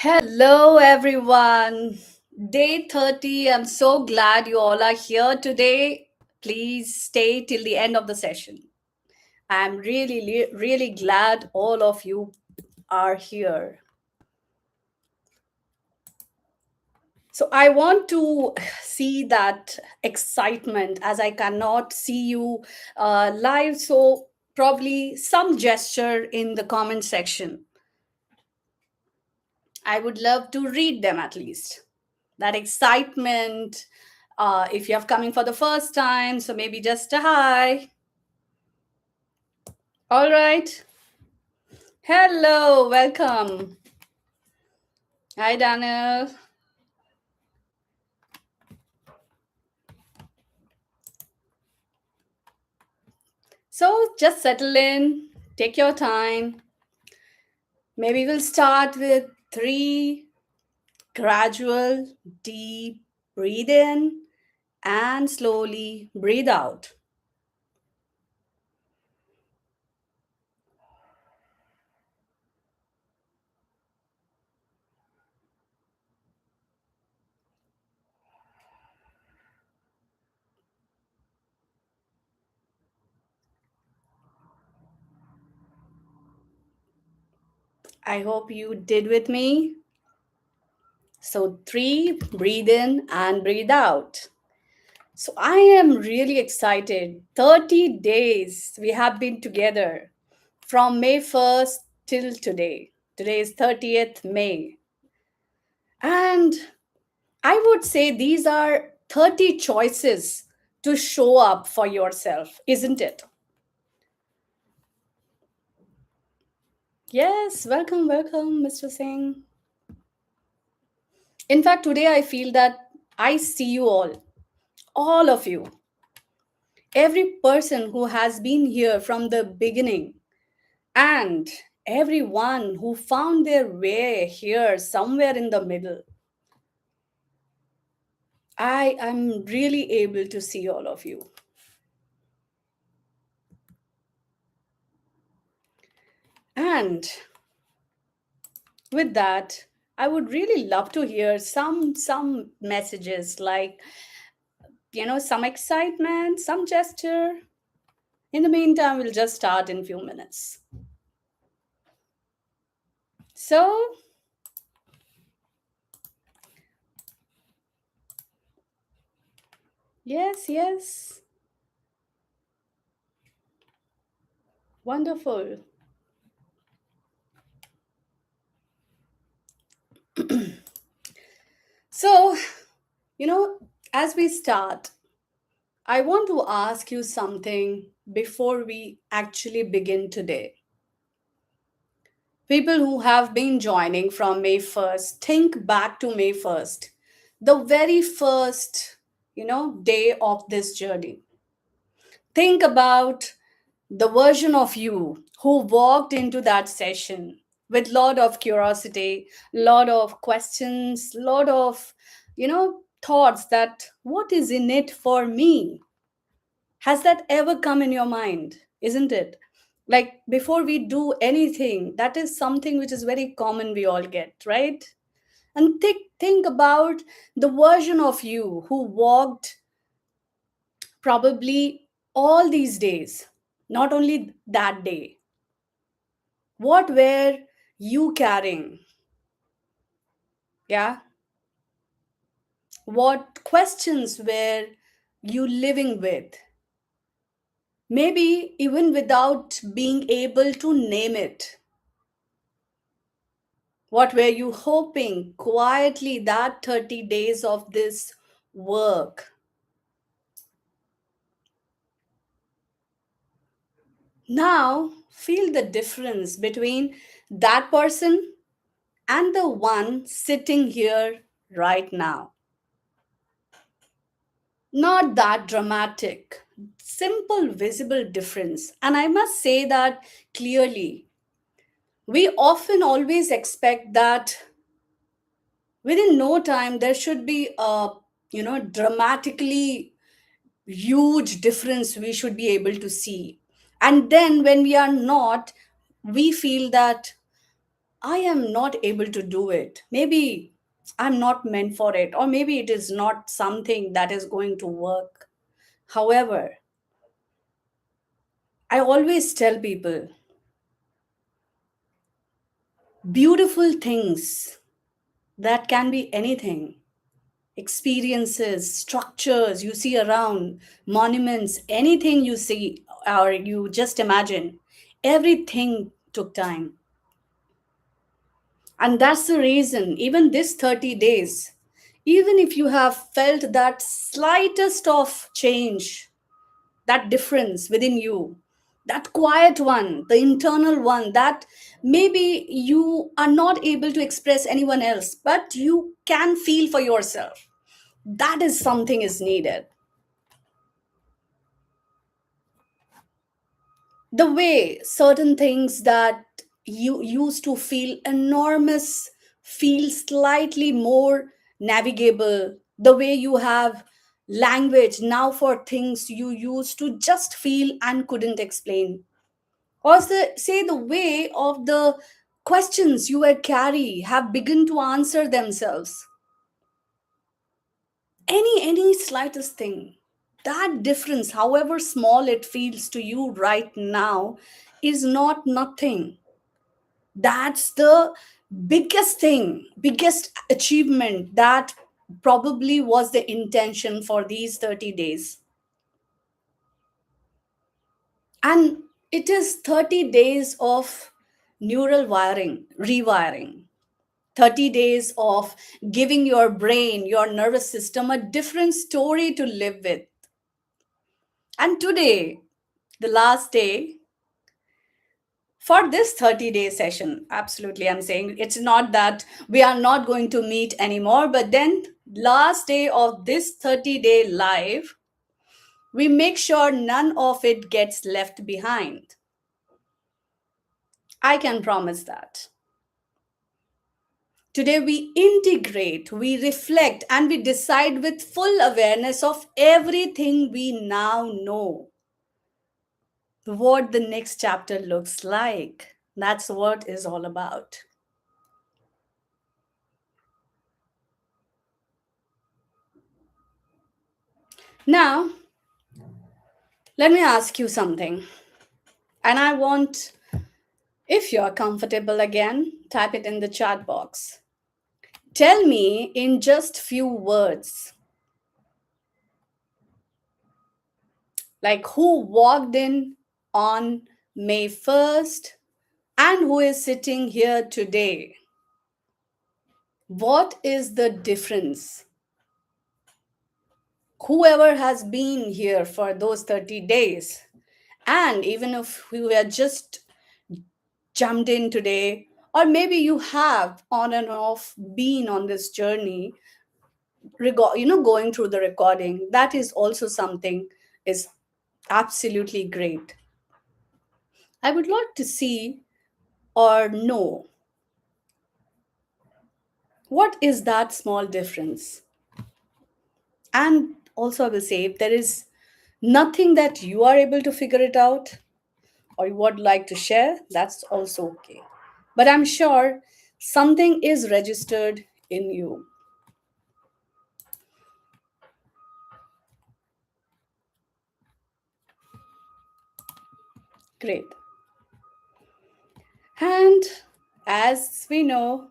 Hello, everyone. Day 30. I'm so glad you all are here today. Please stay till the end of the session. I'm really glad all of you are here. So, I want to see that excitement as I cannot see you live. So, probably some gesture in the comment section. I would love to read them at least. That excitement. If you're coming for the first time, so maybe just a hi. All right. Hello, welcome. Hi, Daniel. So just settle in, take your time. Maybe we'll start with three gradual, deep breathe in and slowly breathe out. I hope you did with me. So, three, breathe in and breathe out. So I am really excited. 30 days we have been together from May 1st till today. Today is 30th May. And I would say these are 30 choices to show up for yourself, isn't it? Yes, welcome, Mr. Singh. In fact, today I feel that I see you all of you, every person who has been here from the beginning and everyone who found their way here somewhere in the middle. I am really able to see all of you. And with that, I would really love to hear some messages like, some excitement, some gesture. In the meantime, we'll just start in few minutes. So, yes, wonderful. So, you know, as we start, I want to ask you something before we actually begin today. People who have been joining from May 1st, think back to May 1st, the very first, day of this journey. Think about the version of you who walked into that session with lot of curiosity, lot of questions, lot of, thoughts that what is in it for me. Has that ever come in your mind? Isn't it? Like before we do anything, that is something which is very common we all get, right? And think about the version of you who walked probably all these days, not only that day. What were you carrying? Yeah. What questions were you living with? Maybe even without being able to name it. What were you hoping quietly that 30 days of this work? Now, feel the difference between that person and the one sitting here right now. Not that dramatic, simple, visible difference. And I must say that clearly. We often always expect that within no time there should be a dramatically huge difference we should be able to see, and then when we are not, we feel that I am not able to do it. Maybe I'm not meant for it, or maybe it is not something that is going to work. However, I always tell people beautiful things that can be anything, experiences, structures you see around, monuments, anything you see or you just imagine, everything took time. And that's the reason, even this 30 days, even if you have felt that slightest of change, that difference within you, that quiet one, the internal one that maybe you are not able to express anyone else, but you can feel for yourself, that is something is needed. The way certain things that you used to feel enormous feel slightly more navigable, the way you have language now for things you used to just feel and couldn't explain, or say the way of the questions you were carry have begun to answer themselves, any slightest thing, that difference, however small it feels to you right now, is not nothing. That's the biggest thing, biggest achievement that probably was the intention for these 30 days. And it is 30 days of neural wiring, rewiring, 30 days of giving your brain, your nervous system a different story to live with. And today, the last day for this 30-day session, absolutely, I'm saying it's not that we are not going to meet anymore, but then last day of this 30-day live, we make sure none of it gets left behind. I can promise that. Today, we integrate, we reflect, and we decide with full awareness of everything we now know what the next chapter looks like. That's what is all about. Now, let me ask you something. And I want, if you're comfortable again, type it in the chat box. Tell me in just few words, like who walked in on May 1st and who is sitting here today. What is the difference? Whoever has been here for those 30 days, and even if we were just jumped in today, or maybe you have on and off been on this journey, going through the recording, that is also something is absolutely great. I would like to see or know what is that small difference. And also I will say, if there is nothing that you are able to figure it out or you would like to share, that's also okay. But I'm sure something is registered in you. Great. And as we know,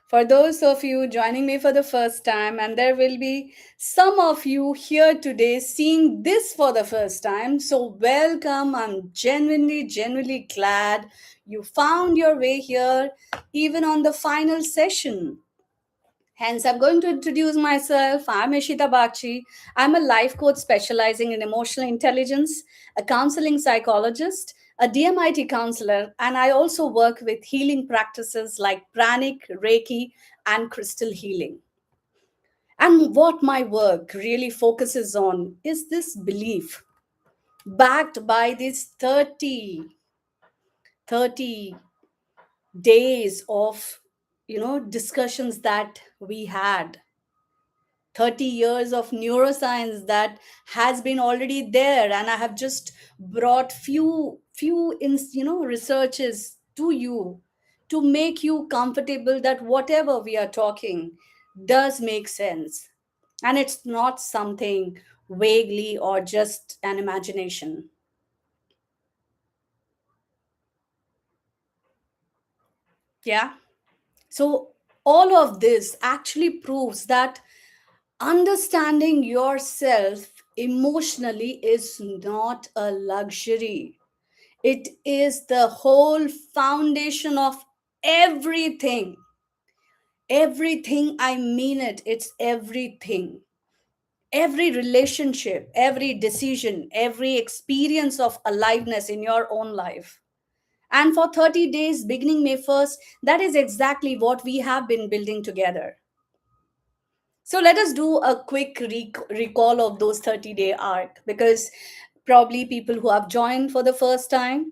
for those of you joining me for the first time, and there will be some of you here today seeing this for the first time, so welcome. I'm genuinely glad you found your way here, even on the final session. Hence, I'm going to introduce myself. I'm Ishita Bakshi. I'm a life coach specializing in emotional intelligence, a counseling psychologist, a DMIT counselor, and I also work with healing practices like pranic, Reiki, and crystal healing. And what my work really focuses on is this belief backed by these 30 days of discussions that we had, 30 years of neuroscience that has been already there, and I have just brought few researches to you to make you comfortable that whatever we are talking does make sense. And it's not something vaguely or just an imagination. Yeah. So, all of this actually proves that understanding yourself emotionally is not a luxury. It is the whole foundation of everything. Everything, I mean it, it's everything. Every relationship, every decision, every experience of aliveness in your own life. And for 30 days, beginning May 1st, that is exactly what we have been building together. So let us do a quick recall of those 30-day arc, because probably people who have joined for the first time.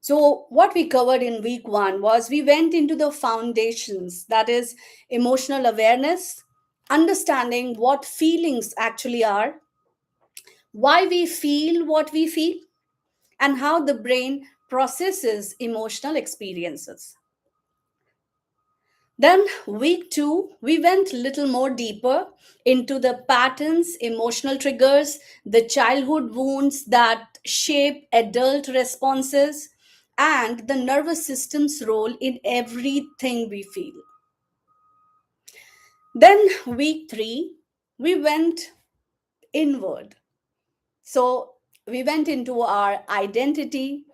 So, what we covered in week one was we went into the foundations, that is, emotional awareness, understanding what feelings actually are, why we feel what we feel, and how the brain processes emotional experiences. Then, week two, we went a little more deeper into the patterns, emotional triggers, the childhood wounds that shape adult responses, and the nervous system's role in everything we feel. Then, week three, we went inward. So, we went into our identity,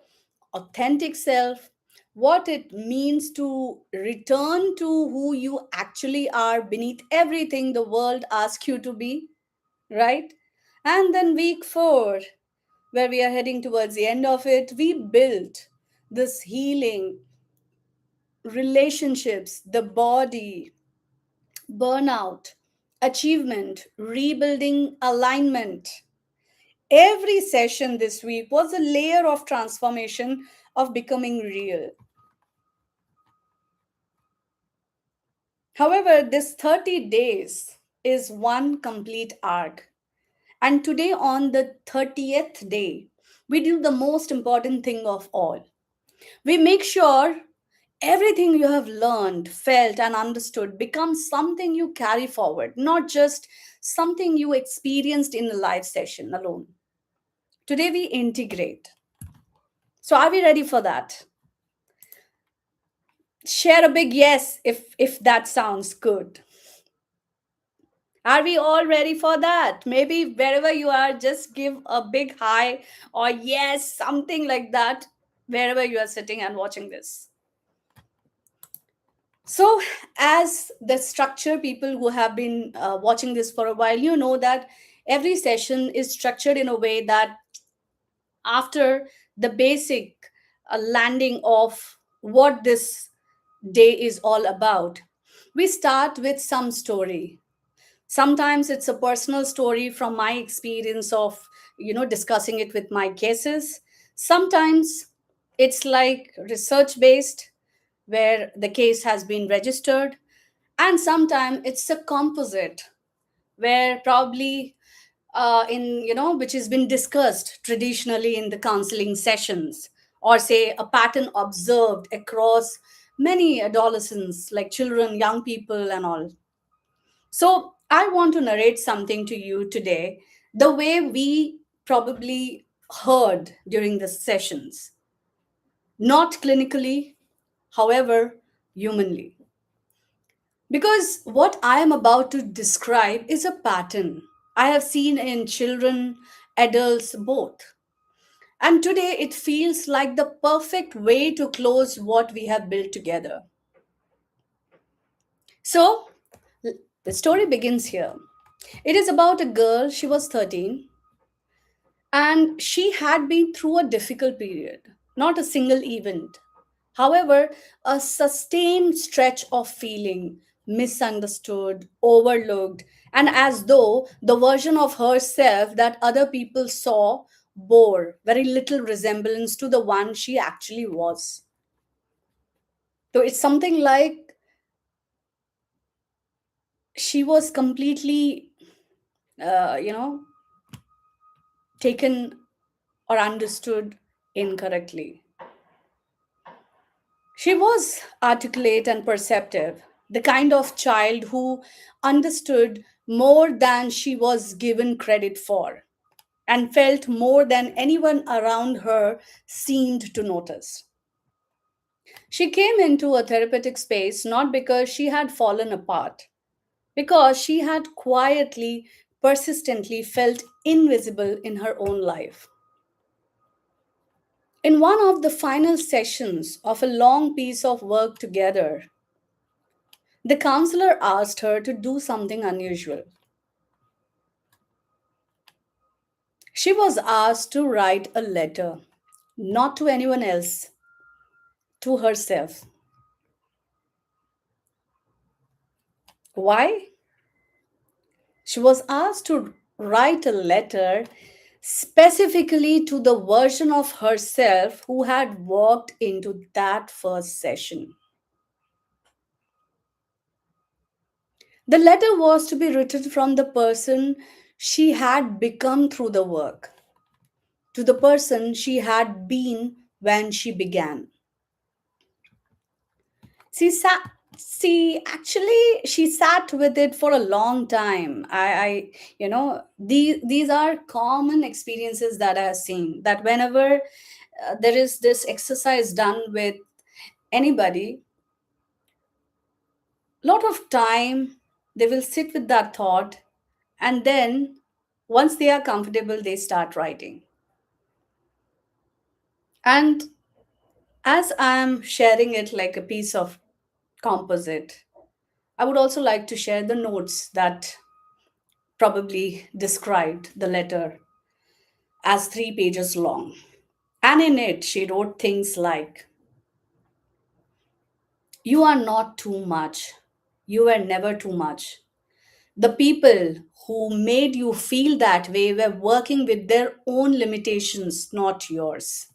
authentic self, what it means to return to who you actually are beneath everything the world asks you to be, right? And then week four, where we are heading towards the end of it, we built this healing, relationships, the body, burnout, achievement, rebuilding alignment. Every session this week was a layer of transformation of becoming real. However, this 30 days is one complete arc. And today, on the 30th day, we do the most important thing of all. We make sure everything you have learned, felt, and understood becomes something you carry forward, not just something you experienced in a live session alone. Today, we integrate. So, are we ready for that? Share a big yes if that sounds good. Are we all ready for that? Maybe wherever you are, just give a big hi or yes, something like that, wherever you are sitting and watching this. So, as the structure, people who have been watching this for a while, you know that every session is structured in a way that after the basic landing of what this day is all about, we start with some story. Sometimes it's a personal story from my experience of, discussing it with my cases. Sometimes it's like research based, where the case has been registered. And sometimes it's a composite, where probably in which has been discussed traditionally in the counseling sessions, or say a pattern observed across many adolescents, like children, young people, and all. So, I want to narrate something to you today, the way we probably heard during the sessions, not clinically, however, humanly. Because what I am about to describe is a pattern I have seen in children, adults, both. And today it feels like the perfect way to close what we have built together. So, the story begins here. It is about a girl, she was 13, and she had been through a difficult period, not a single event. However, a sustained stretch of feeling misunderstood, overlooked, and as though the version of herself that other people saw bore very little resemblance to the one she actually was. So it's something like she was completely, uh, you know, taken or understood incorrectly. She was articulate and perceptive, the kind of child who understood more than she was given credit for and felt more than anyone around her seemed to notice. She came into a therapeutic space not because she had fallen apart, because she had quietly, persistently felt invisible in her own life. In one of the final sessions of a long piece of work together, the counselor asked her to do something unusual. She was asked to write a letter, not to anyone else, to herself. Why? She was asked to write a letter specifically to the version of herself who had walked into that first session. The letter was to be written from the person she had become through the work to the person she had been when she began. Actually, she sat with it for a long time. These are common experiences that I have seen. That whenever there is this exercise done with anybody, lot of time they will sit with that thought, and then once they are comfortable, they start writing. And as I am sharing it like a piece of composite, I would also like to share the notes that probably described the letter as 3 pages long. And in it, she wrote things like, "You are not too much. You were never too much. The people who made you feel that way were working with their own limitations, not yours."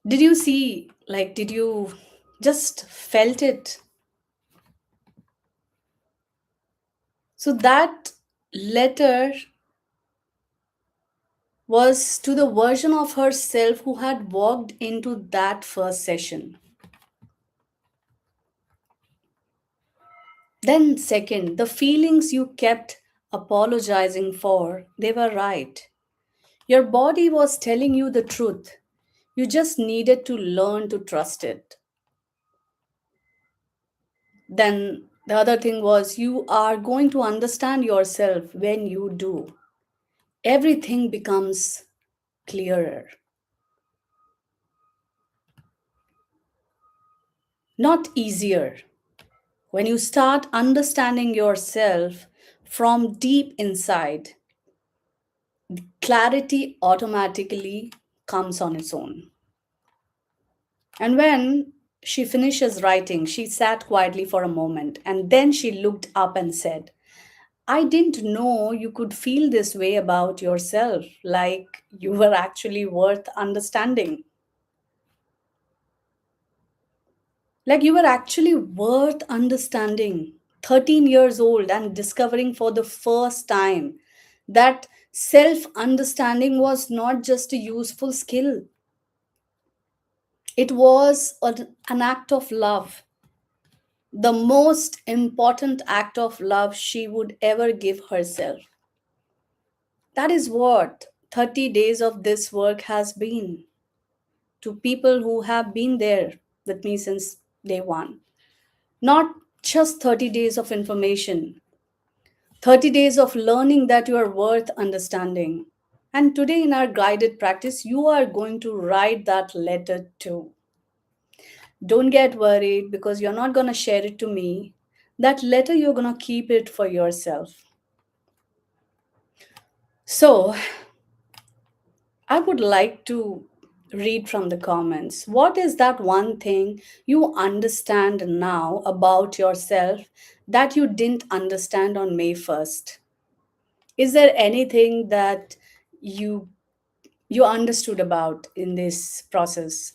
Did you see, like, did you just felt it? So that letter was to the version of herself who had walked into that first session. Then, second, the feelings you kept apologizing for, they were right. Your body was telling you the truth. You just needed to learn to trust it. Then, the other thing was, you are going to understand yourself when you do. Everything becomes clearer, not easier. When you start understanding yourself from deep inside, clarity automatically comes on its own. And when she finishes writing, she sat quietly for a moment and then she looked up and said, "I didn't know you could feel this way about yourself, like you were actually worth understanding. Like you were actually worth understanding." 13 years old and discovering for the first time that self understanding was not just a useful skill, it was an act of love, the most important act of love she would ever give herself. That is what 30 days of this work has been to people who have been there with me since day one. Not just 30 days of information, 30 days of learning that you are worth understanding. And today, in our guided practice, you are going to write that letter too. Don't get worried because you're not going to share it to me. That letter, you're going to keep it for yourself. So, I would like to read from the comments. What is that one thing you understand now about yourself that you didn't understand on May 1st? Is there anything that you you understood about in this process?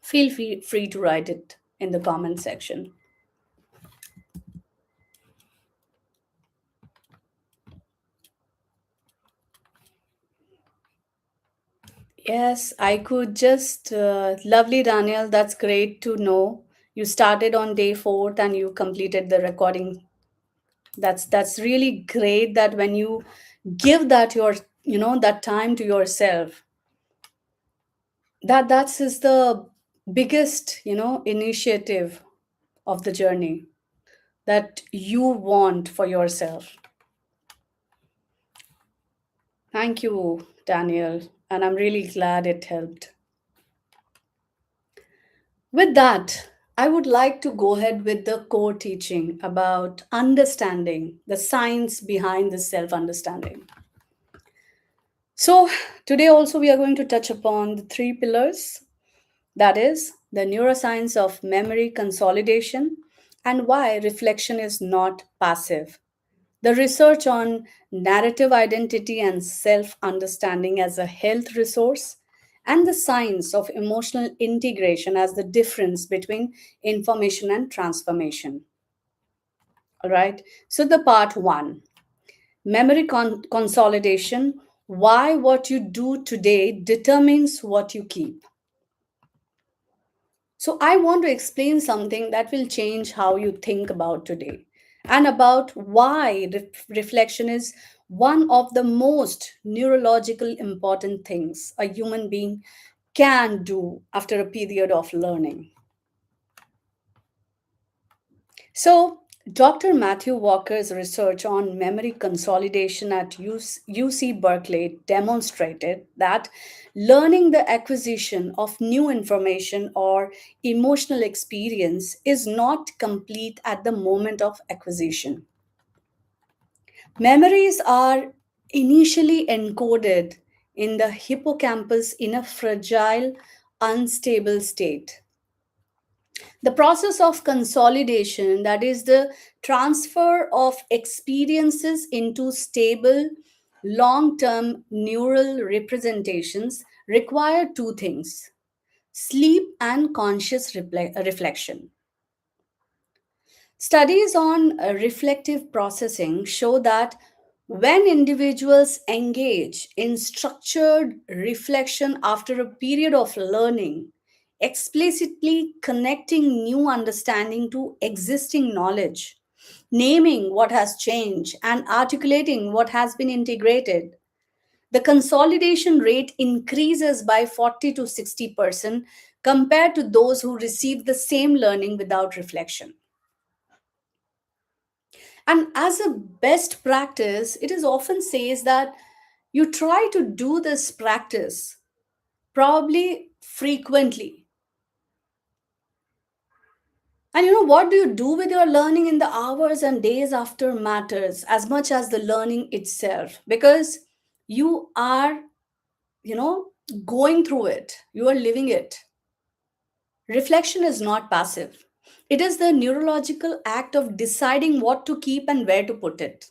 Feel free to write it in the comment section. Yes, I could just, lovely, Daniel. That's great to know. You started on day fourth and you completed the recording. That's really great that when you give that your, that time to yourself, that's is the biggest, initiative of the journey that you want for yourself. Thank you, Daniel, and I'm really glad it helped. With that, I would like to go ahead with the core teaching about understanding the science behind this self understanding. So, today also we are going to touch upon the three pillars, that is, the neuroscience of memory consolidation and why reflection is not passive, the research on narrative identity and self understanding as a health resource, and the science of emotional integration as the difference between information and transformation. All right. So, the part one, memory consolidation, why what you do today determines what you keep. So, I want to explain something that will change how you think about today and about why reflection is one of the most neurological important things a human being can do after a period of learning. So, Dr. Matthew Walker's research on memory consolidation at UC Berkeley demonstrated that learning the acquisition of new information or emotional experience is not complete at the moment of acquisition. Memories are initially encoded in the hippocampus in a fragile, unstable state. The process of consolidation, that is the transfer of experiences into stable long term neural representations, require two things: sleep and conscious reflection. Studies on reflective processing show that when individuals engage in structured reflection after a period of learning, explicitly connecting new understanding to existing knowledge, naming what has changed, and articulating what has been integrated, the consolidation rate increases by 40 to 60% compared to those who receive the same learning without reflection. And as a best practice, it is often says that you try to do this practice probably frequently. And what do you do with your learning in the hours and days after matters as much as the learning itself, because you are, you know, going through it, you are living it. Reflection is not passive. It is the neurological act of deciding what to keep and where to put it.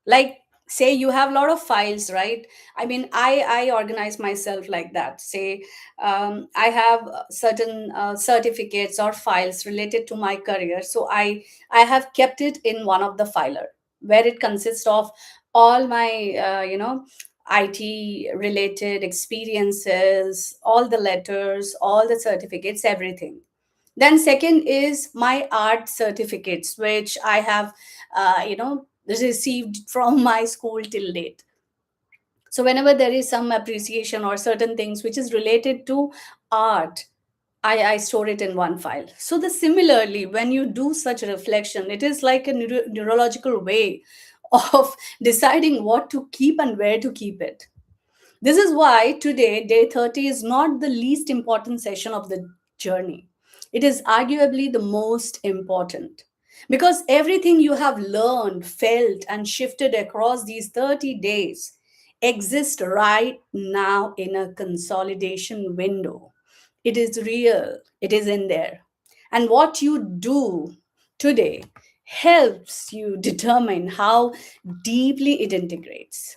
Like, say you have a lot of files, right? I mean, I organize myself like that. Say, I have certain certificates or files related to my career, so I have kept it in one of the filer where it consists of all my IT related experiences, all the letters, all the certificates, everything. Then second is my art certificates, which I have received from my school till date. So whenever there is some appreciation or certain things which is related to art, I store it in one file. So the similarly, when you do such reflection, it is like a neurological way of deciding what to keep and where to keep it. This is why today, day 30 is not the least important session of the journey. It is arguably the most important, because everything you have learned, felt, and shifted across these 30 days exists right now in a consolidation window. It is real, it is in there. And what you do today helps you determine how deeply it integrates.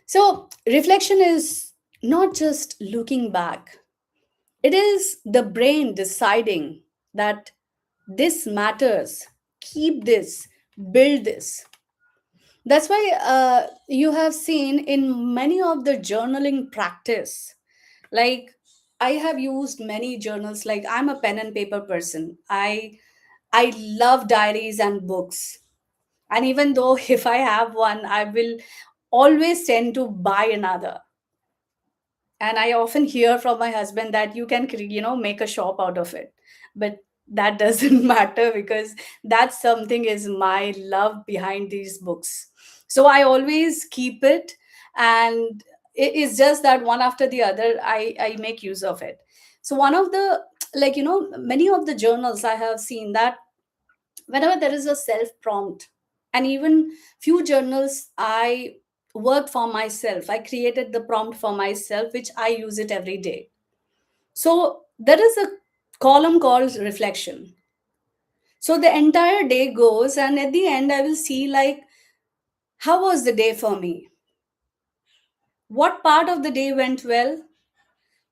So, reflection is not just looking back, it is the brain deciding that this matters, keep this, build this. That's why you have seen in many of the journaling practice, like I have used many journals. Like I'm a pen and paper person. I love diaries and books. And even though if I have one, I will always tend to buy another. And I often hear from my husband that you can make a shop out of it, but that doesn't matter because that something is my love behind these books. So I always keep it, and it is just that one after the other I make use of it. So one of the, many of the journals I have seen that whenever there is a self prompt, and even few journals I worked for myself, I created the prompt for myself which I use it every day. So there is a column called reflection. So the entire day goes, and at the end I will see, like, how was the day for me, what part of the day went well,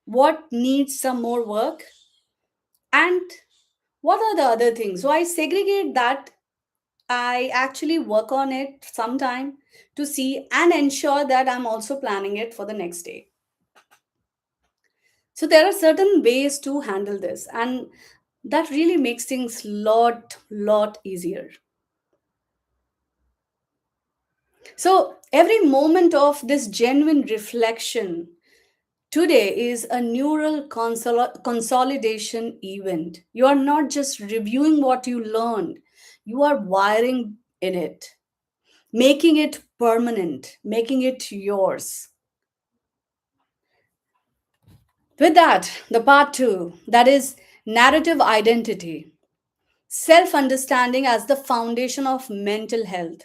what needs some more work, and what are the other things. So I segregate that. I actually work on it sometime to see and ensure that I'm also planning it for the next day. So there are certain ways to handle this, and that really makes things lot easier. So every moment of this genuine reflection today is a neural consolidation event. You are not just reviewing what you learned, you are wiring in it, making it permanent, making it yours. With that, the part two, that is narrative identity, self understanding as the foundation of mental health.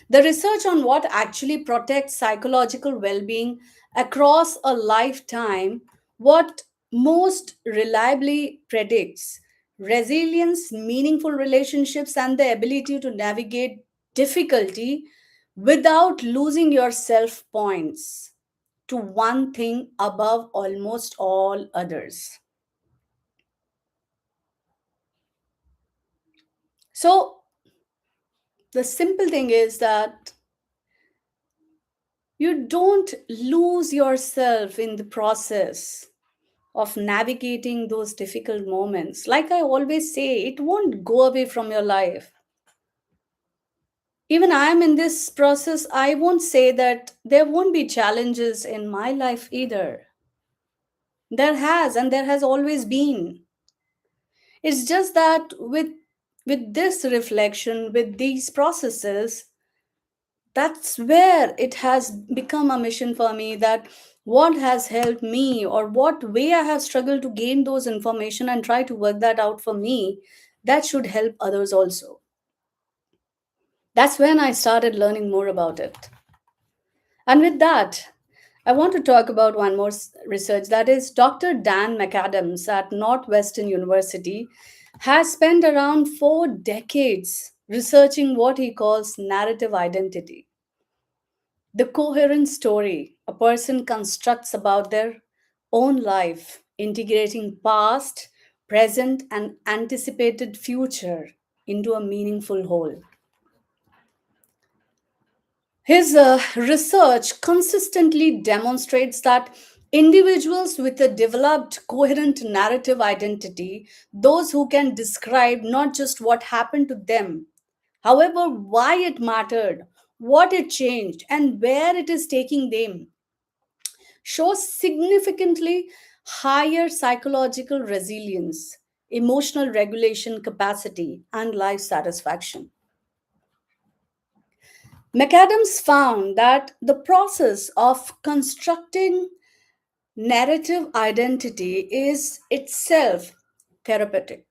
The research on what actually protects psychological well being across a lifetime, what most reliably predicts resilience, meaningful relationships, and the ability to navigate difficulty without losing your self points to one thing above almost all others. So, the simple thing is that you don't lose yourself in the process of navigating those difficult moments. Like I always say, it won't go away from your life. Even I am in this process, I won't say that there won't be challenges in my life either. There has, and there has always been. It's just that with this reflection, with these processes, that's where it has become a mission for me, that what has helped me or what way I have struggled to gain those information and try to work that out for me, that should help others also. That's when I started learning more about it. And with that, I want to talk about one more research, that is Dr. Dan McAdams at Northwestern University has spent around 4 decades researching what he calls narrative identity, the coherent story a person constructs about their own life, integrating past, present, and anticipated future into a meaningful whole. His research consistently demonstrates that individuals with a developed coherent narrative identity, those who can describe not just what happened to them, however, why it mattered, what it changed, and where it is taking them, shows significantly higher psychological resilience, emotional regulation capacity, and life satisfaction. McAdams found that the process of constructing narrative identity is itself therapeutic.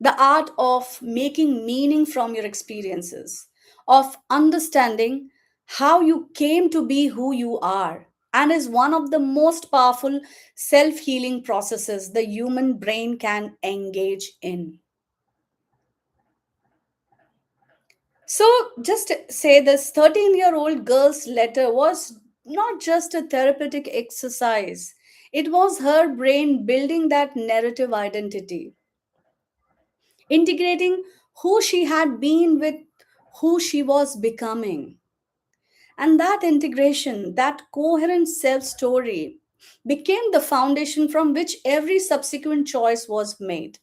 The art of making meaning from your experiences, of understanding how you came to be who you are, and is one of the most powerful self healing processes the human brain can engage in. So, just say this 13-year-old girl's letter was not just a therapeutic exercise, it was her brain building that narrative identity, integrating who she had been with who she was becoming. And that integration, that coherent self story, became the foundation from which every subsequent choice was made.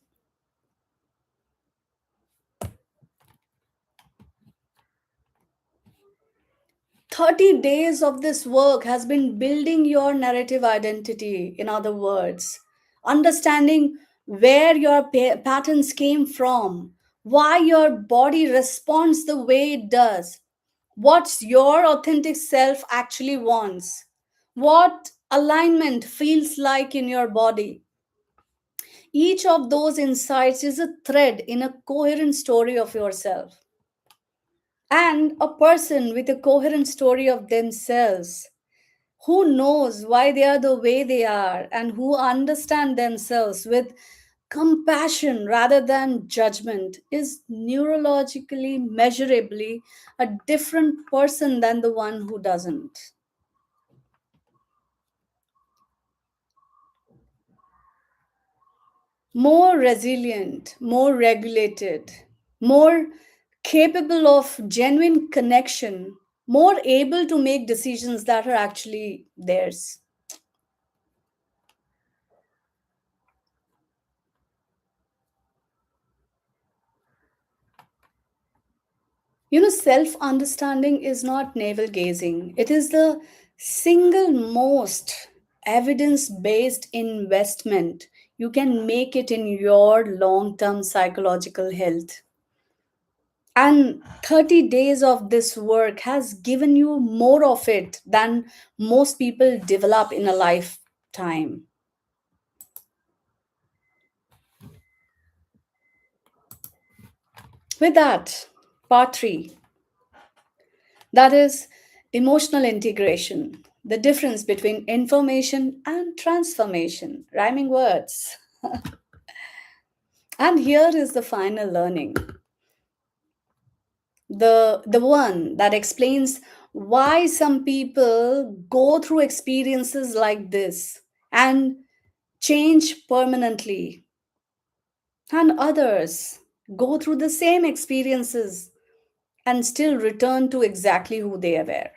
30 days of this work has been building your narrative identity, in other words, understanding where your patterns came from, why your body responds the way it does, what your authentic self actually wants, what alignment feels like in your body. Each of those insights is a thread in a coherent story of yourself. And a person with a coherent story of themselves, who knows why they are the way they are and who understand themselves with compassion rather than judgment, is neurologically measurably a different person than the one who doesn't. More resilient, more regulated, more capable of genuine connection, more able to make decisions that are actually theirs. Self understanding is not navel gazing, it is the single most evidence based investment you can make it in your long term psychological health. And 30 days of this work has given you more of it than most people develop in a lifetime. With that, part three, that is emotional integration, the difference between information and transformation, rhyming words. And here is the final learning, the one that explains why some people go through experiences like this and change permanently, and others go through the same experiences and still return to exactly who they were.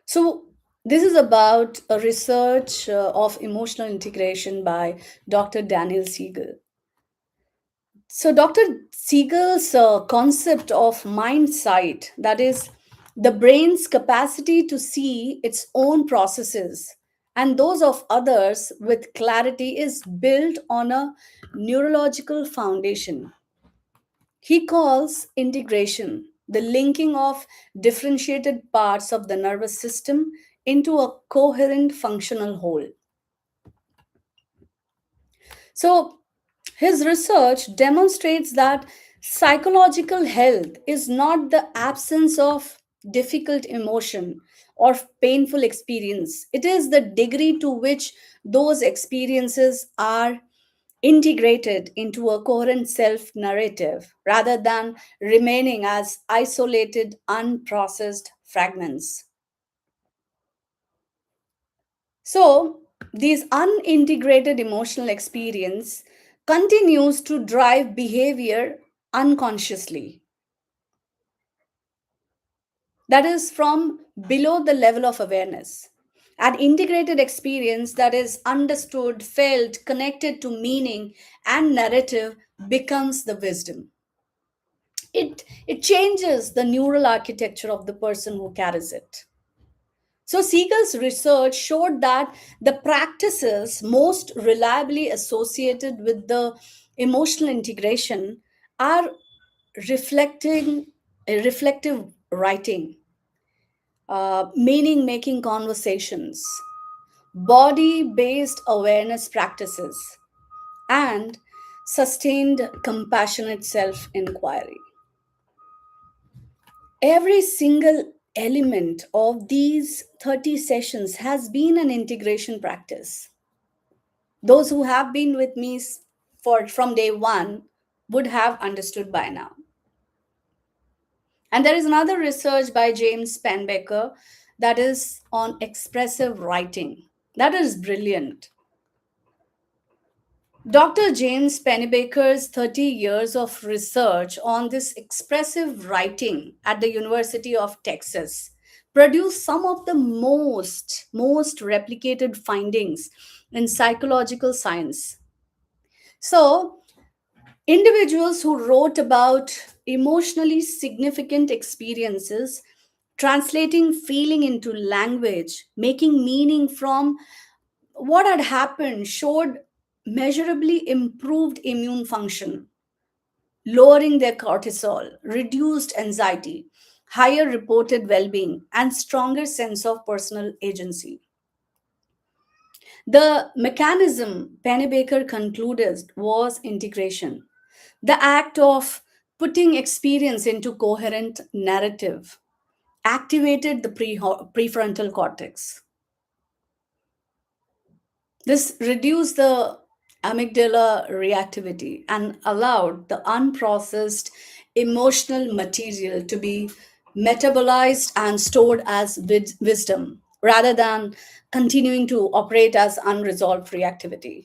So, this is about a research of emotional integration by Dr. Daniel Siegel. So, Dr. Siegel's concept of mind sight, that is, the brain's capacity to see its own processes and those of others with clarity, is built on a neurological foundation. He calls integration the linking of differentiated parts of the nervous system into a coherent functional whole. So, his research demonstrates that psychological health is not the absence of difficult emotion or painful experience, it is the degree to which those experiences are integrated into a coherent self narrative rather than remaining as isolated, unprocessed fragments. So, these unintegrated emotional experience continues to drive behavior unconsciously. That is from below the level of awareness. An integrated experience that is understood, felt, connected to meaning and narrative becomes the wisdom. It changes the neural architecture of the person who carries it. So, Siegel's research showed that the practices most reliably associated with the emotional integration are reflective writing, meaning making conversations, body based awareness practices, and sustained compassionate self inquiry. Every single element of these 30 sessions has been an integration practice. Those who have been with me for from day one would have understood by now. And there is another research by James Penbaker that is on expressive writing. That is brilliant. Dr. James Pennebaker's 30 years of research on this expressive writing at the University of Texas produced some of the most replicated findings in psychological science. So, individuals who wrote about emotionally significant experiences, translating feeling into language, making meaning from what had happened, showed measurably improved immune function, lowering their cortisol, reduced anxiety, higher reported well being, and stronger sense of personal agency. The mechanism, Pennebaker concluded, was integration, the act of putting experience into coherent narrative, activated the prefrontal cortex. This reduced the amygdala reactivity and allowed the unprocessed emotional material to be metabolized and stored as wisdom rather than continuing to operate as unresolved reactivity.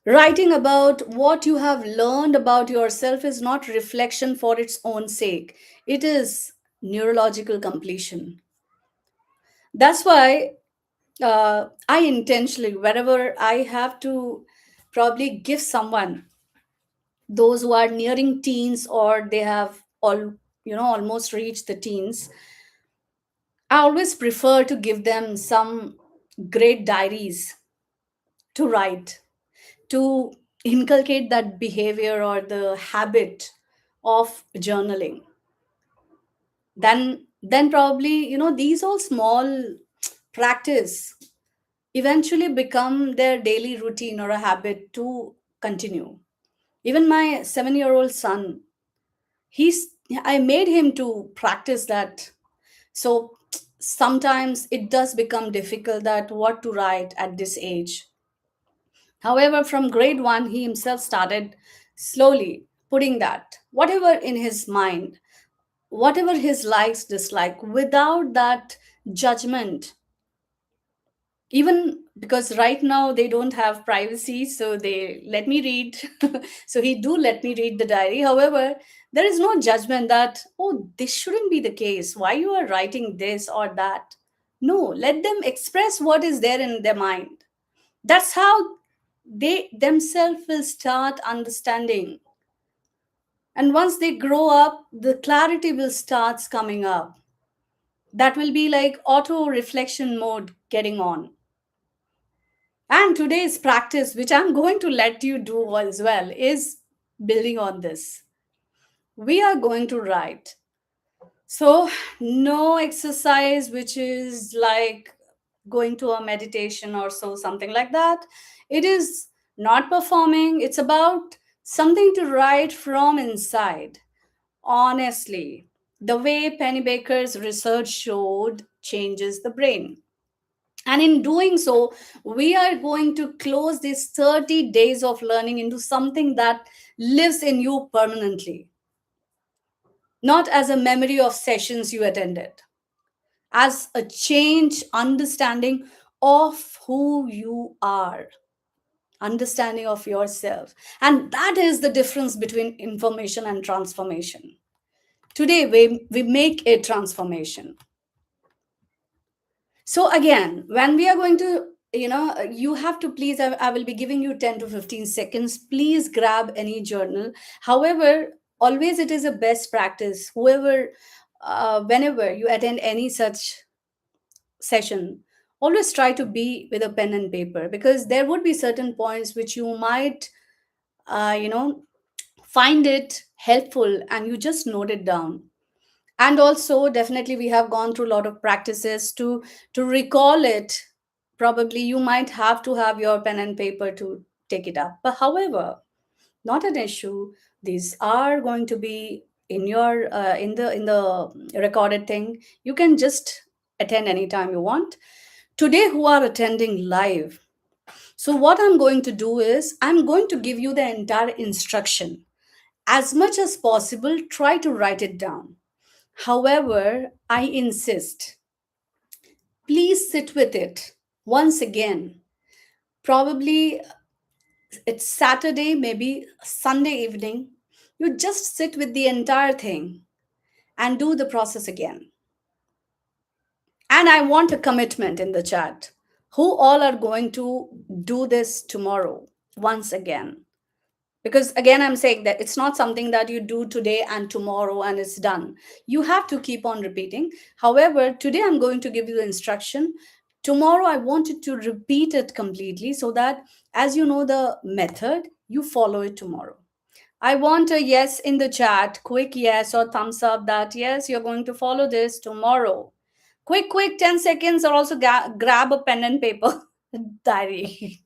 Writing about what you have learned about yourself is not reflection for its own sake, it is neurological completion. That's why I intentionally, wherever I have to probably give someone, those who are nearing teens or they have almost reached the teens, I always prefer to give them some great diaries to write, to inculcate that behavior or the habit of journaling. Then probably, these all small practice eventually become their daily routine or a habit to continue. Even my 7-year-old son, he's I made him to practice that. So sometimes it does become difficult that what to write at this age. However, from grade 1 he himself started slowly putting that whatever in his mind, whatever his likes dislike, without that judgment. Even because right now they don't have privacy, so they let me read. So he do let me read the diary. However, there is no judgment that, oh, this shouldn't be the case, why you are writing this or that. No, let them express what is there in their mind. That's how they themselves will start understanding. And once they grow up, the clarity will starts coming up. That will be like auto reflection mode getting on. And today's practice, which I'm going to let you do as well, is building on this. We are going to write. So, no exercise which is like going to a meditation or so, something like that. It is not performing, it's about something to write from inside. Honestly, the way Pennybaker's research showed changes the brain. And in doing so, we are going to close these 30 days of learning into something that lives in you permanently, not as a memory of sessions you attended, as a change understanding of who you are, understanding of yourself. And that is the difference between information and transformation. Today, we make a transformation. So again, when we are going to, you have to please, I will be giving you 10 to 15 seconds. Please grab any journal. However, always it is a best practice. Whenever you attend any such session, always try to be with a pen and paper, because there would be certain points which you might, uh, you know, find it helpful and you just note it down. And also definitely we have gone through a lot of practices to recall it. Probably you might have to have your pen and paper to take it up, but however, not an issue. These are going to be in your in the recorded thing. You can just attend anytime you want. Today who are attending live, so what I'm going to do is I'm going to give you the entire instruction. As much as possible, try to write it down. However, I insist, please sit with it once again. Probably it's Saturday, maybe Sunday evening. You just sit with the entire thing and do the process again. And I want a commitment in the chat. Who all are going to do this tomorrow once again? Because again, I'm saying that it's not something that you do today and tomorrow and it's done. You have to keep on repeating. However, today I'm going to give you the instruction. Tomorrow, I want you to repeat it completely so that as you know the method, you follow it tomorrow. I want a yes in the chat, quick yes or thumbs up that yes, you're going to follow this tomorrow. Quick, 10 seconds, or also grab a pen and paper diary.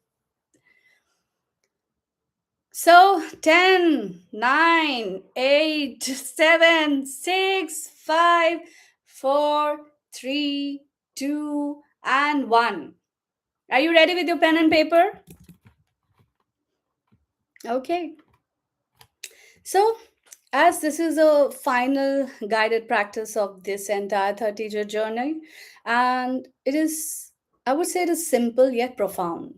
So 10, 9, 8, 7, 6, 5, 4, 3, 2, and 1. Are you ready with your pen and paper? Okay. So, as this is a final guided practice of this entire 30-year journey, and it is, I would say, it is simple yet profound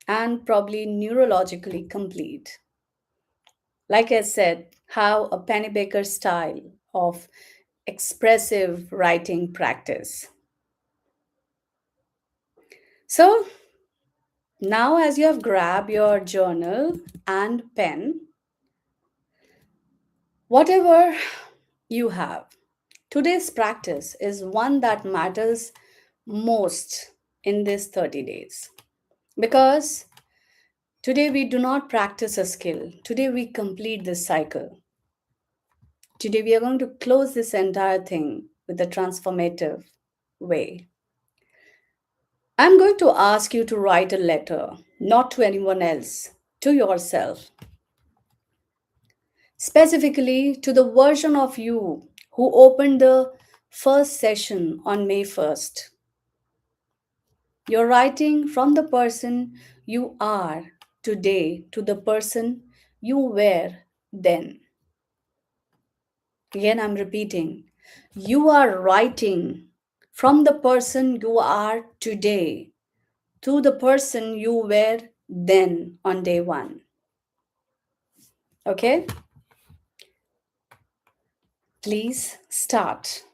and probably neurologically complete. Like I said, how a Pennybaker style of expressive writing practice. So, now as you have grabbed your journal and pen, whatever you have, today's practice is one that matters most in these 30 days. Because today we do not practice a skill, today we complete this cycle. Today we are going to close this entire thing with a transformative way. I'm going to ask you to write a letter, not to anyone else, to yourself, specifically to the version of you who opened the first session on May 1st. You're writing from the person you are today to the person you were then. Again, I'm repeating. You are writing from the person you are today to the person you were then on day one. Okay? Please start.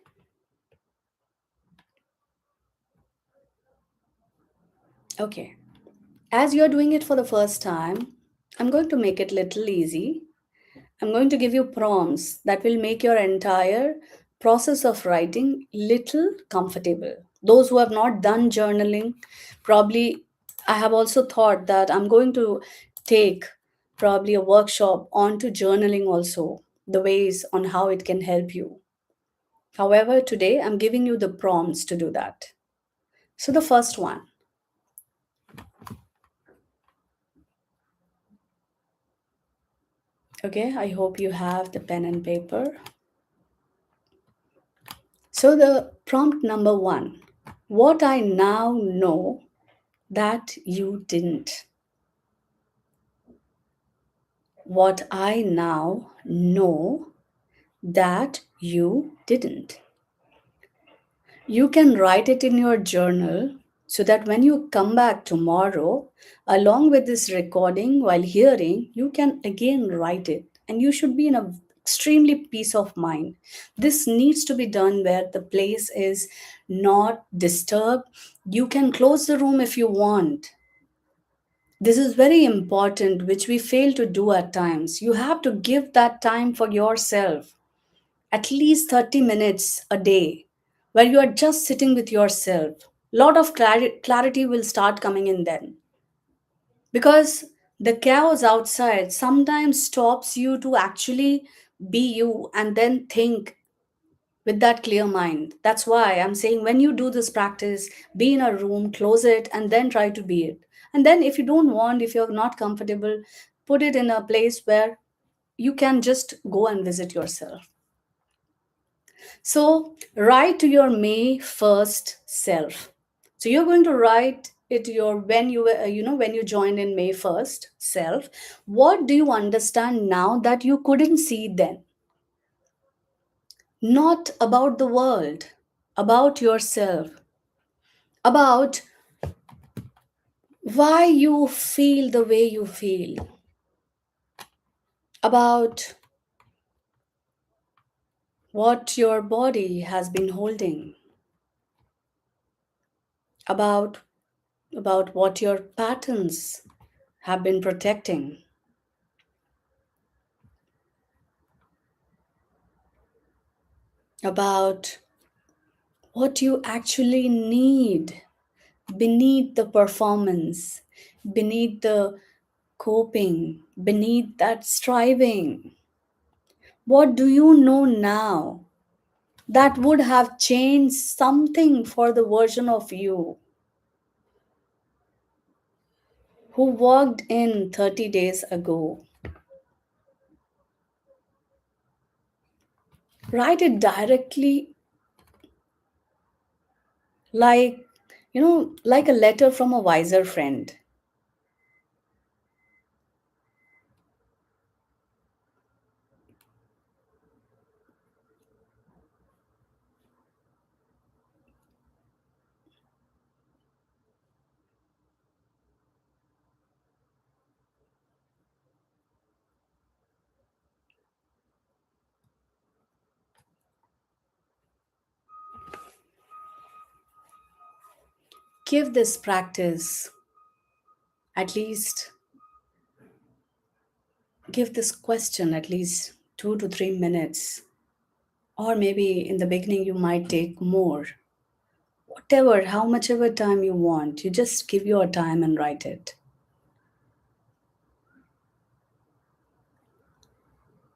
Okay. As you're doing it for the first time, I'm going to make it little easy. I'm going to give you prompts that will make your entire process of writing little comfortable. Those who have not done journaling, probably I have also thought that I'm going to take probably a workshop onto journaling also, the ways on how it can help you. However, today I'm giving you the prompts to do that. So the first one, okay, I hope you have the pen and paper. So the prompt number one, what I now know that you didn't. What I now know that you didn't. You can write it in your journal so that when you come back tomorrow, along with this recording while hearing, you can again write it. And you should be in a extremely peace of mind. This needs to be done where the place is not disturbed. You can close the room if you want. This is very important, which we fail to do at times. You have to give that time for yourself, at least 30 minutes a day, where you are just sitting with yourself. Lot of clarity will start coming in then. Because the chaos outside sometimes stops you to actually be you and then think with that clear mind. That's why I'm saying when you do this practice, be in a room, close it, and then try to be it. And then, if you don't want, if you're not comfortable, put it in a place where you can just go and visit yourself. So, write to your May 1st self. So, you're going to write it to your when you were, when you joined in May 1st self. What do you understand now that you couldn't see then? Not about the world, about yourself, about why you feel the way you feel, about what your body has been holding, about what your patterns have been protecting, about what you actually need beneath the performance, beneath the coping, beneath that striving. What do you know now that would have changed something for the version of you who walked in 30 days ago? Write it directly, like, like a letter from a wiser friend. Give this practice at least, give this question at least 2 to 3 minutes, or maybe in the beginning you might take more. Whatever, how much ever time you want, you just give your time and write it.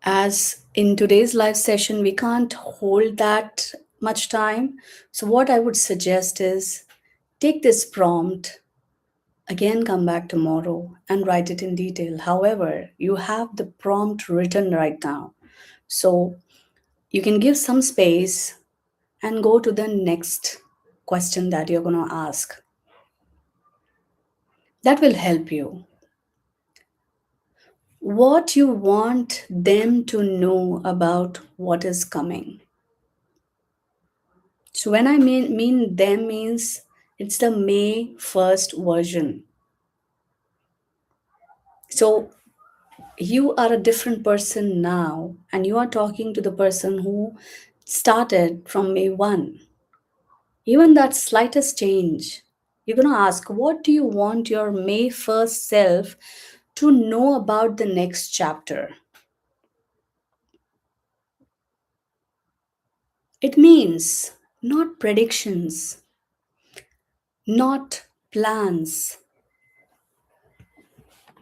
As in today's live session, we can't hold that much time. So, what I would suggest is take this prompt, again, come back tomorrow and write it in detail. However, you have the prompt written right now. So, you can give some space and go to the next question that you're going to ask. That will help you. What you want them to know about what is coming. So when I mean them means it's the May 1st version. So you are a different person now and you are talking to the person who started from May 1. Even that slightest change, you're going to ask, what do you want your May 1st self to know about the next chapter? It means not predictions, not plans,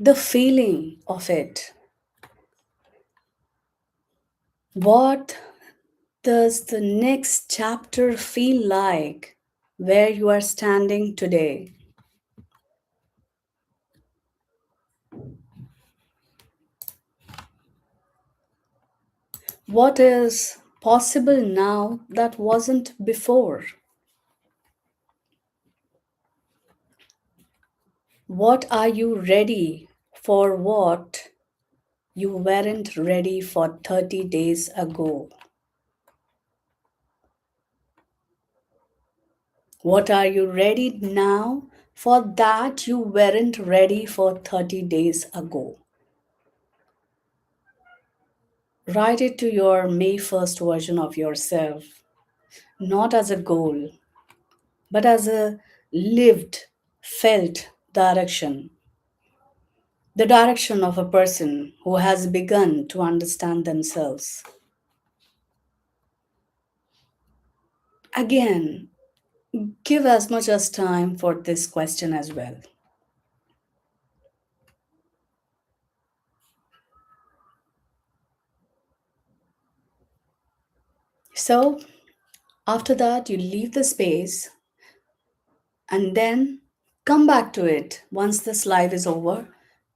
the feeling of it. What does the next chapter feel like where you are standing today? What is possible now that wasn't before? What are you ready for what you weren't ready for 30 days ago? What are you ready now for that you weren't ready for 30 days ago? Write it to your May 1st version of yourself, not as a goal, but as a lived, felt direction. The direction of a person who has begun to understand themselves. Again, give as much as time for this question as well. So, after that, you leave the space and then come back to it once this live is over.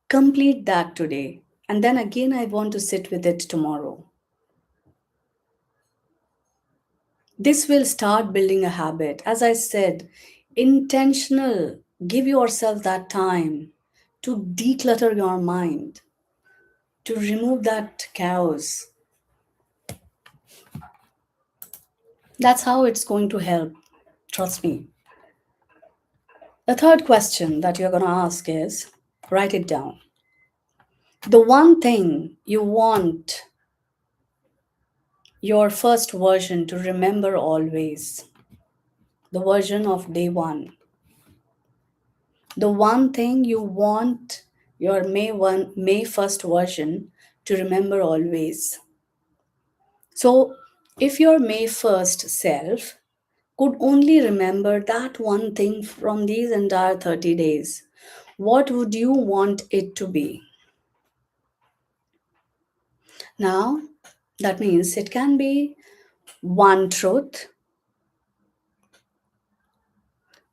Complete that today. And then again, I want to sit with it tomorrow. This will start building a habit. As I said, intentional. Give yourself that time to declutter your mind, to remove that chaos. That's how it's going to help. Trust me. The third question that you're going to ask is write it down. The one thing you want your first version to remember always, the version of day one, the one thing you want your May 1st version to remember always. So, if your May 1st self could only remember that one thing from these entire 30 days, what would you want it to be? Now, that means it can be one truth,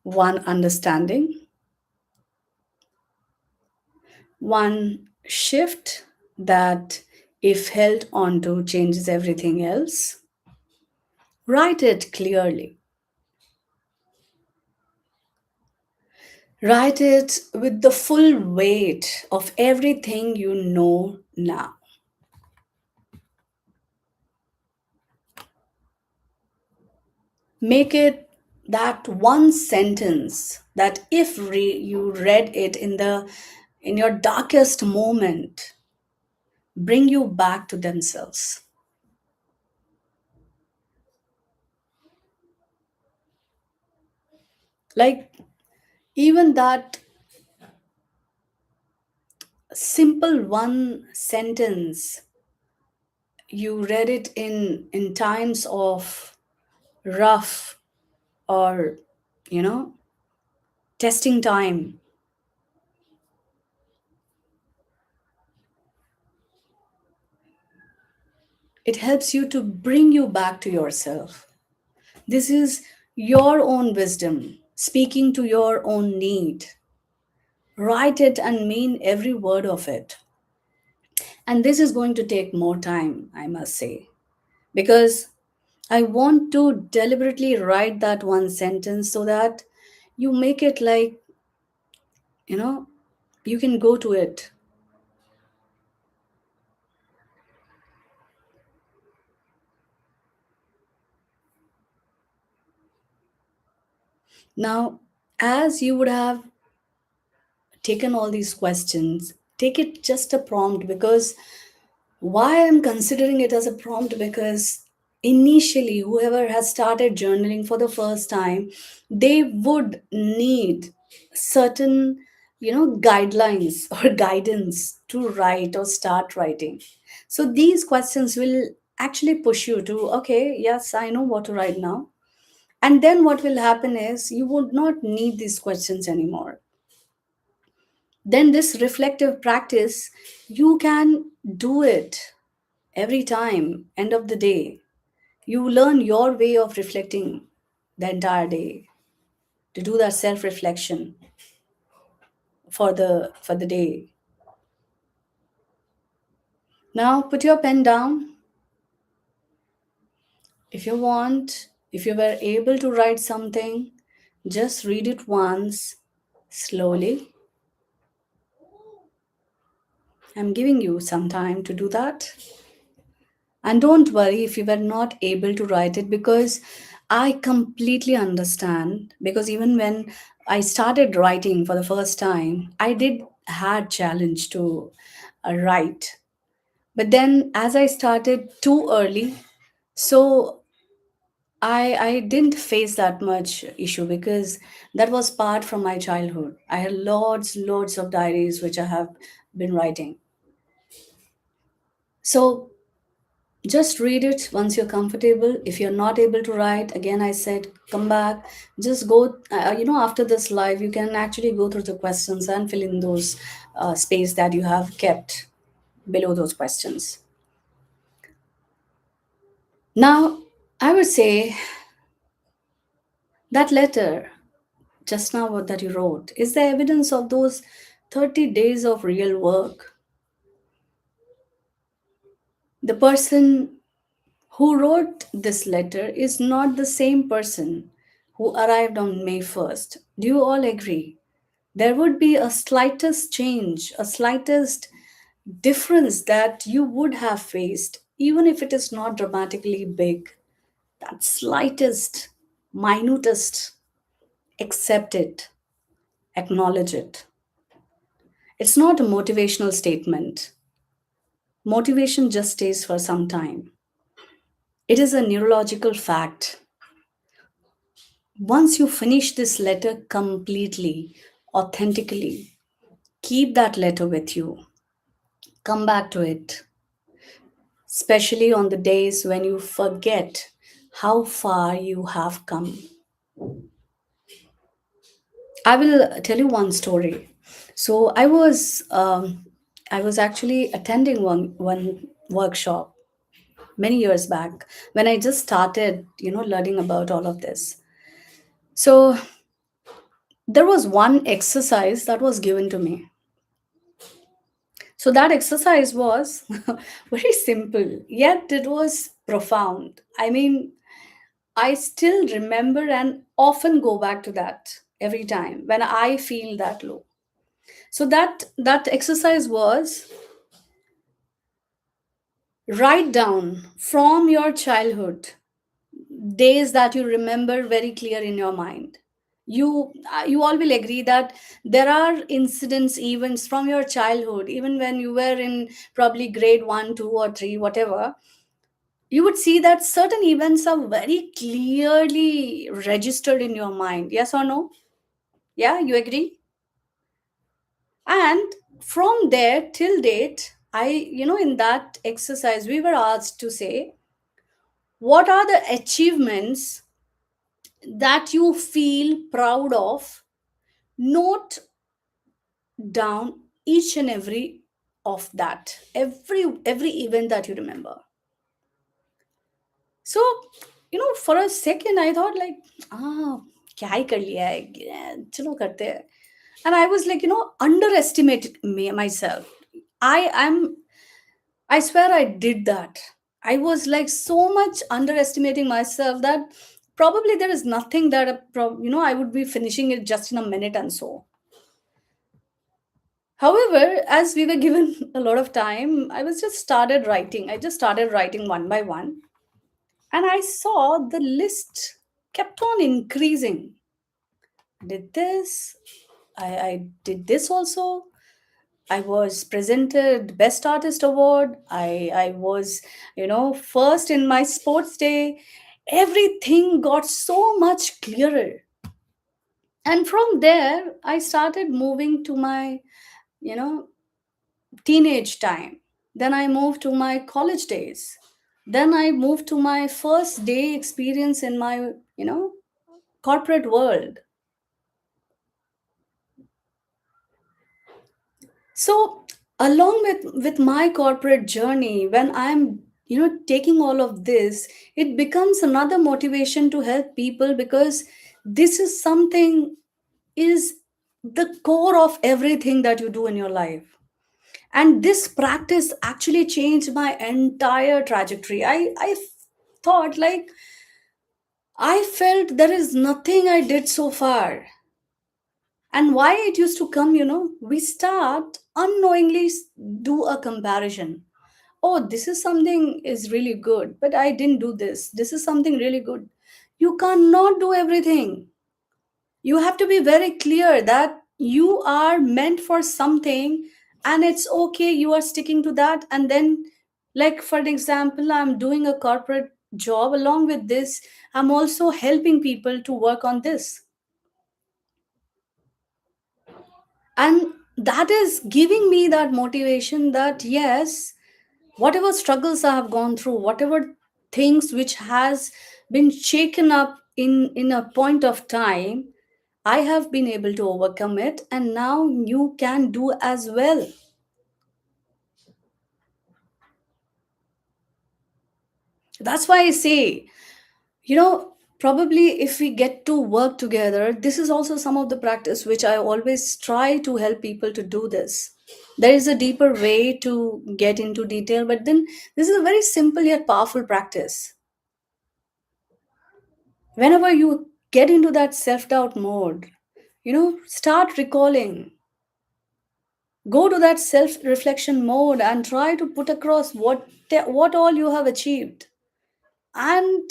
one understanding, one shift that, if held onto, changes everything else. Write it clearly. Write it with the full weight of everything you know now. Make it that one sentence that, if you read it in your darkest moment, bring you back to themselves. Like, even that simple one sentence, you read it in times of rough, or you know testing time, it helps you to bring you back to yourself. This is your own wisdom speaking to your own need. Write it and mean every word of it. And this is going to take more time, I must say, because I want to deliberately write that one sentence so that you make it like, you know, you can go to it. Now, as you would have taken all these questions, take it just a prompt, because why I'm considering it as a prompt, because initially whoever has started journaling for the first time, they would need certain guidelines or guidance to write or start writing. So these questions will actually push you to, okay, yes, I know what to write now. And then what will happen is you would not need these questions anymore. Then this reflective practice, you can do it every time, end of the day. You learn your way of reflecting the entire day, to do that self reflection for the day. Now put your pen down. If you want, if you were able to write something, just read it once slowly. I'm giving you some time to do that. And don't worry if you were not able to write it, because I completely understand. Because even when I started writing for the first time, I did had challenge to write. But then as I started too early, so I didn't face that much issue, because that was part from my childhood. I had lots of diaries which I have been writing. So just read it once you're comfortable. If you're not able to write, again I said, come back. Just go, after this live, you can actually go through the questions and fill in those space that you have kept below those questions. Now, I would say that letter just now that you wrote is the evidence of those 30 days of real work. The person who wrote this letter is not the same person who arrived on May 1st. Do you all agree? There would be a slightest change, a slightest difference that you would have faced, even if it is not dramatically big. That slightest, minutest, accept it. Acknowledge it. It's not a motivational statement. Motivation just stays for some time. It is a neurological fact. Once you finish this letter completely, authentically, keep that letter with you. Come back to it, especially on the days when you forget how far you have come. I will tell you one story. So I was actually attending one workshop many years back when I just started, learning about all of this. So there was one exercise that was given to me. So that exercise was very simple, yet it was profound. I mean, I still remember and often go back to that every time when I feel that low. So that exercise was, write down from your childhood days that you remember very clear in your mind. You all will agree that there are incidents, events from your childhood, even when you were in probably grade 1, 2 or 3, whatever. You would see that certain events are very clearly registered in your mind. Yes or no? Yeah, you agree? And from there till date, in that exercise, we were asked to say, what are the achievements that you feel proud of? Note down each and every of that, every event that you remember. So, for a second, I thought like, ah, क्या ही कर लिया है चलो करते हैं. And I was like, underestimated myself. I'm I swear I did that. I was like so much underestimating myself that probably there is nothing that I would be finishing it just in a minute and so. However, as we were given a lot of time, I just started writing one by one, and I saw the list kept on increasing. Did this, I did this also. I was presented Best Artist Award. I was, first in my sports day. Everything got so much clearer. And from there, I started moving to my, you know, teenage time. Then I moved to my college days. Then I moved to my first day experience in my, corporate world. So along with my corporate journey, when I'm taking all of this, it becomes another motivation to help people, because this is something, is the core of everything that you do in your life. And this practice actually changed my entire trajectory. I thought like, I felt there is nothing I did so far. And why it used to come, we start unknowingly do a comparison. Oh, this is something is really good, but I didn't do this. This is something really good. You cannot do everything. You have to be very clear that you are meant for something, and it's okay, you are sticking to that. And then, like for an example, I'm doing a corporate job. Along with this, I'm also helping people to work on this. And that is giving me that motivation that yes, whatever struggles I have gone through, whatever things which has been shaken up in a point of time, I have been able to overcome it, and now you can do as well. That's why I say, probably if we get to work together, this is also some of the practice which I always try to help people to do this. There is a deeper way to get into detail, but then this is a very simple yet powerful practice. Whenever you get into that self-doubt mode, start recalling, go to that self-reflection mode and try to put across what all you have achieved. And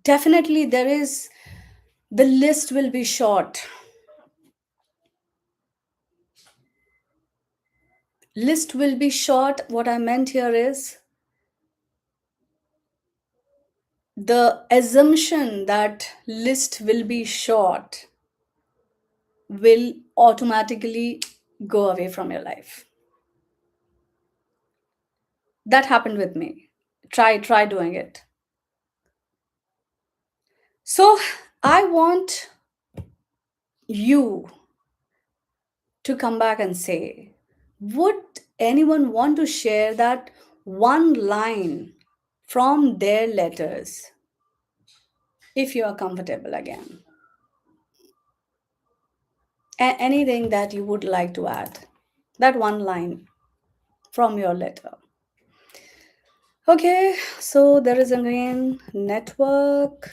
definitely there is, the list will be short. List will be short. What I meant here is the assumption that list will be short will automatically go away from your life. That happened with me. Try doing it. So I want you to come back and say, would anyone want to share that one line from their letters if you are comfortable again? Anything that you would like to add? That one line from your letter. Okay, so there is again network.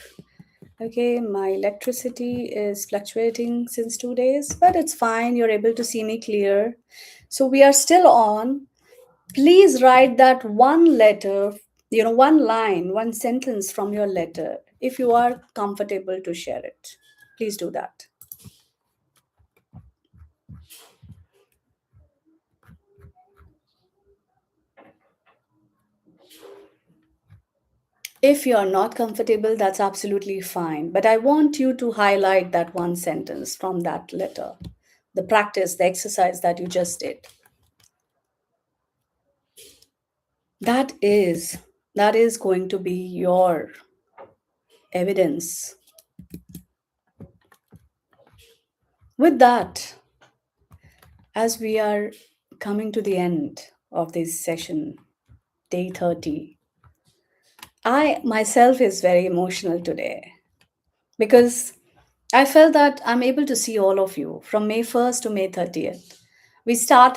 Okay, my electricity is fluctuating since 2 days, but it's fine. You're able to see me clear. So we are still on. Please write that one letter, one line, one sentence from your letter if you are comfortable to share it. Please do that. If you are not comfortable, that's absolutely fine. But I want you to highlight that one sentence from that letter, the practice, the exercise that you just did. That is that is going to be your evidence. With that, as we are coming to the end of this session, day 30, I myself is very emotional today because I felt that I'm able to see all of you from May 1st to May 30th. We started